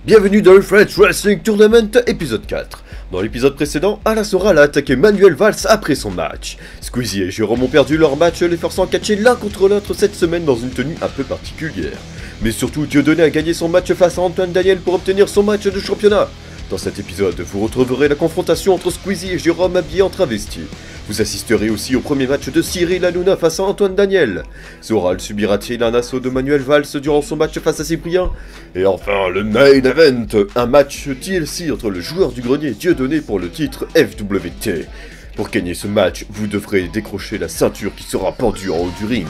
Bienvenue dans le French Wrestling Tournament épisode 4. Dans l'épisode précédent, Alain Soral a attaqué Manuel Valls après son match. Squeezie et Jérôme ont perdu leur match, les forçant à catcher l'un contre l'autre cette semaine dans une tenue un peu particulière. Mais surtout, Dieudonné a gagné son match face à Antoine Daniel pour obtenir son match de championnat. Dans cet épisode, vous retrouverez la confrontation entre Squeezie et Jérôme habillés en travesti. Vous assisterez aussi au premier match de Cyril Hanouna face à Antoine Daniel. Soral subira-t-il un assaut de Manuel Valls durant son match face à Cyprien? Et enfin, le main event, un match TLC entre le joueur du grenier Dieudonné pour le titre FWT. Pour gagner ce match, vous devrez décrocher la ceinture qui sera pendue en haut du ring.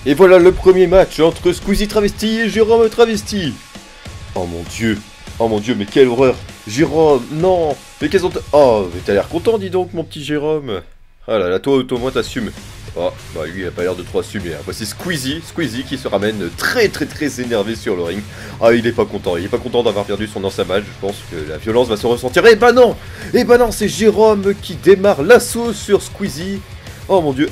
Et voilà le premier match entre Squeezie travesti et Jérôme travesti. Oh mon dieu, mais quelle horreur. Jérôme, non. Mais qu'elles ont... Oh, mais t'as l'air content, dis donc, mon petit Jérôme. Ah là là, toi au moins t'assumes. Oh, bah lui il a pas l'air de trop assumer. Voici Squeezie qui se ramène très énervé sur le ring. Ah, il est pas content d'avoir perdu son ancien match. Je pense que la violence va se ressentir. Eh ben non, c'est Jérôme qui démarre l'assaut sur Squeezie. Oh mon dieu,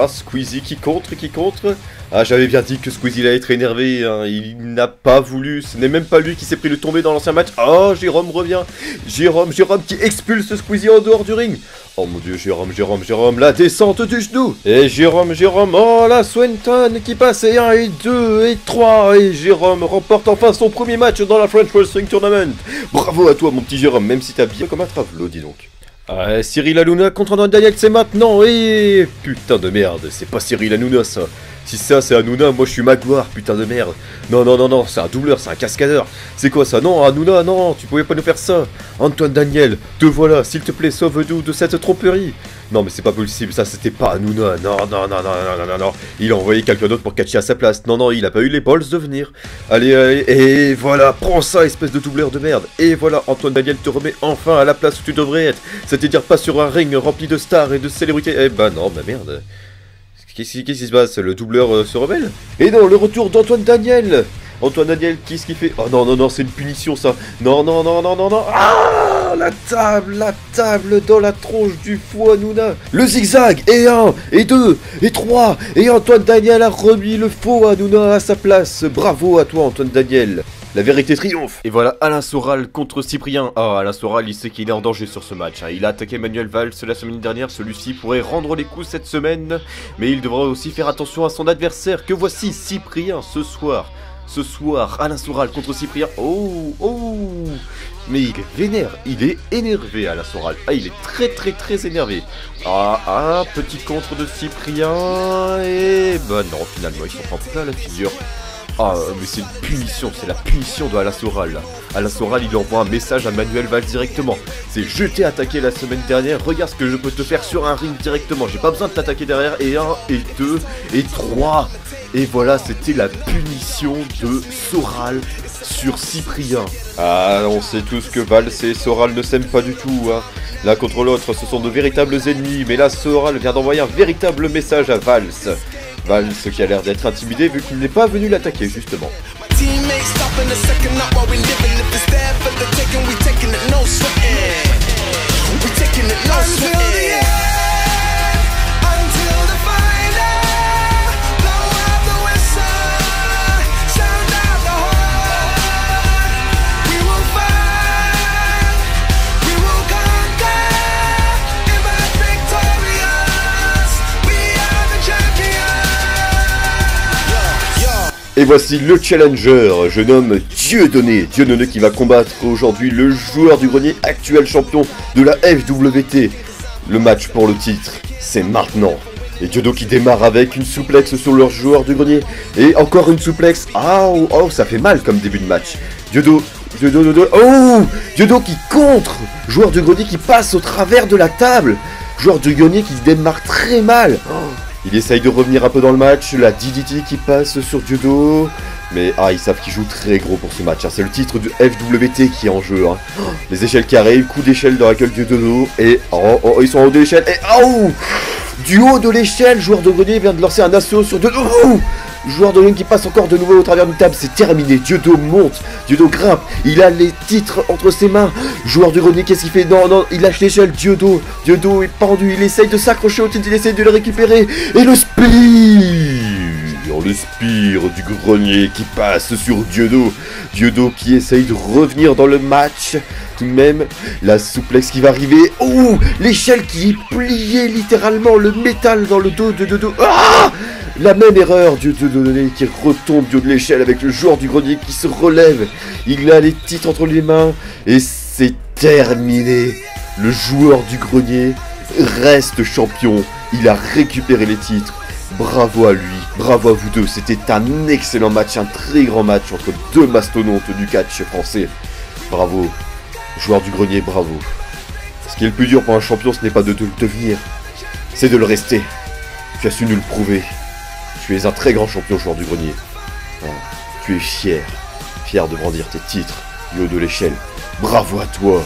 Squeezie qui contre. Ah, j'avais bien dit que Squeezie allait être énervé, hein. Il n'a pas voulu, ce n'est même pas lui qui s'est pris le tombé dans l'ancien match. Oh, Jérôme revient, Jérôme qui expulse Squeezie en dehors du ring. Oh mon dieu, Jérôme, la descente du genou. Et Jérôme, oh la Swanton qui passe, et 1, et 2, et 3, et Jérôme remporte enfin son premier match dans la French Wrestling Tournament. Bravo à toi mon petit Jérôme, même si t'as bien comme un travelot, dis donc. Ah, Cyril Hanouna contre Antoine Daniel, c'est maintenant, et... Putain de merde, c'est pas Cyril Hanouna ça. Si ça c'est Hanouna, moi je suis Magloire, putain de merde. Non, c'est un doubleur, c'est un cascadeur. C'est quoi ça? Non, Hanouna, non, tu pouvais pas nous faire ça. Antoine Daniel, te voilà, s'il te plaît, sauve-nous de cette tromperie. Non mais c'est pas possible, ça c'était pas Hanouna, non. Il a envoyé quelqu'un d'autre pour catcher à sa place. Non, il a pas eu les balls de venir. Allez, et voilà, prends ça, espèce de doubleur de merde. Et voilà, Antoine Daniel te remet enfin à la place où tu devrais être. C'est-à-dire pas sur un ring rempli de stars et de célébrités. Eh bah non, bah merde. Qu'est-ce qui se passe? Le doubleur se rebelle? Et non, le retour d'Antoine Daniel. Antoine Daniel, qu'est-ce qu'il fait? Oh non, c'est une punition ça. Non. Ah, la table dans la tronche du fou Hanouna. Le zigzag, et 1, et 2, et 3, et Antoine Daniel a remis le faux Hanouna à sa place. Bravo à toi Antoine Daniel. La vérité triomphe. Et voilà Alain Soral contre Cyprien. Ah, Alain Soral, il sait qu'il est en danger sur ce match. Il a attaqué Manuel Valls la semaine dernière. Celui-ci pourrait rendre les coups cette semaine. Mais il devra aussi faire attention à son adversaire. Que voici Cyprien ce soir. Ce soir, Alain Soral contre Cyprien. Oh. Mais il est vénère. Il est énervé Alain Soral. Ah, il est très énervé. Ah, petit contre de Cyprien. Et bah non, finalement, ils sont en plein la figure. Ah, mais c'est une punition, c'est la punition de Alain Soral. Alain Soral, il envoie un message à Manuel Valls directement. C'est je t'ai attaqué la semaine dernière, regarde ce que je peux te faire sur un ring directement. J'ai pas besoin de t'attaquer derrière. Et 1, et 2, et 3. Et voilà, c'était la punition de Soral sur Cyprien. Ah, on sait tous que Valls et Soral ne s'aiment pas du tout, hein. L'un contre l'autre, ce sont de véritables ennemis. Mais là, Soral vient d'envoyer un véritable message à Valls. Valls qui a l'air d'être intimidé vu qu'il n'est pas venu l'attaquer justement. Et voici le challenger, je nomme Dieudonné qui va combattre aujourd'hui le joueur du grenier, actuel champion de la FWT. Le match pour le titre, c'est maintenant. Et Dieudonné qui démarre avec une souplexe sur leur joueur du grenier. Et encore une souplexe. Oh, ça fait mal comme début de match. Dieudonné qui contre. Joueur du grenier qui passe au travers de la table. Joueur du grenier qui démarre très mal. Il essaye de revenir un peu dans le match, la DDT qui passe sur Dieudonné. Mais ils savent qu'ils jouent très gros pour ce match, hein. C'est le titre du FWT qui est en jeu, hein. Les échelles qui arrivent, coup d'échelle dans la gueule de Dieudonné. Et ils sont en haut de l'échelle. Et du haut de l'échelle, joueur de grenier vient de lancer un assaut sur Dieudonné. Joueur de Lyon qui passe encore de nouveau au travers d'une table. C'est terminé. Diodo monte. Diodo grimpe. Il a les titres entre ses mains. Joueur du grenier, qu'est-ce qu'il fait? Non, non, il lâche l'échelle. Diodo est pendu. Il essaye de s'accrocher au titre. Il essaye de le récupérer. Et le spire du grenier qui passe sur Diodo. Diodo qui essaye de revenir dans le match. Tout de même, la souplex qui va arriver. Oh, l'échelle qui est pliée littéralement. Le métal dans le dos de Diodo. Ah, la même erreur. Diodo qui retombe du haut de l'échelle avec le joueur du grenier qui se relève. Il a les titres entre les mains. Et c'est terminé. Le joueur du grenier reste champion. Il a récupéré les titres. Bravo à lui, bravo à vous deux, c'était un excellent match, un très grand match entre deux mastodontes du catch français. Bravo, joueur du grenier, bravo. Ce qui est le plus dur pour un champion, ce n'est pas de le devenir, c'est de le rester. Tu as su nous le prouver. Tu es un très grand champion, joueur du grenier. Tu es fier de brandir tes titres du haut de l'échelle. Bravo à toi.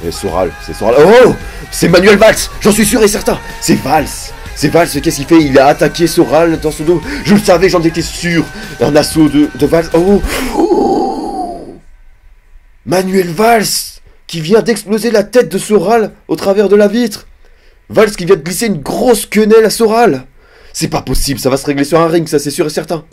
Et Soral, c'est Soral. Oh, c'est Manuel Valls, j'en suis sûr et certain, c'est Valls. C'est Valls, qu'est-ce qu'il fait? Il a attaqué Soral dans son dos. Je le savais, j'en étais sûr. Un assaut de Valls. Oh, Manuel Valls qui vient d'exploser la tête de Soral au travers de la vitre. Valls qui vient de glisser une grosse quenelle à Soral. C'est pas possible, ça va se régler sur un ring, ça c'est sûr et certain.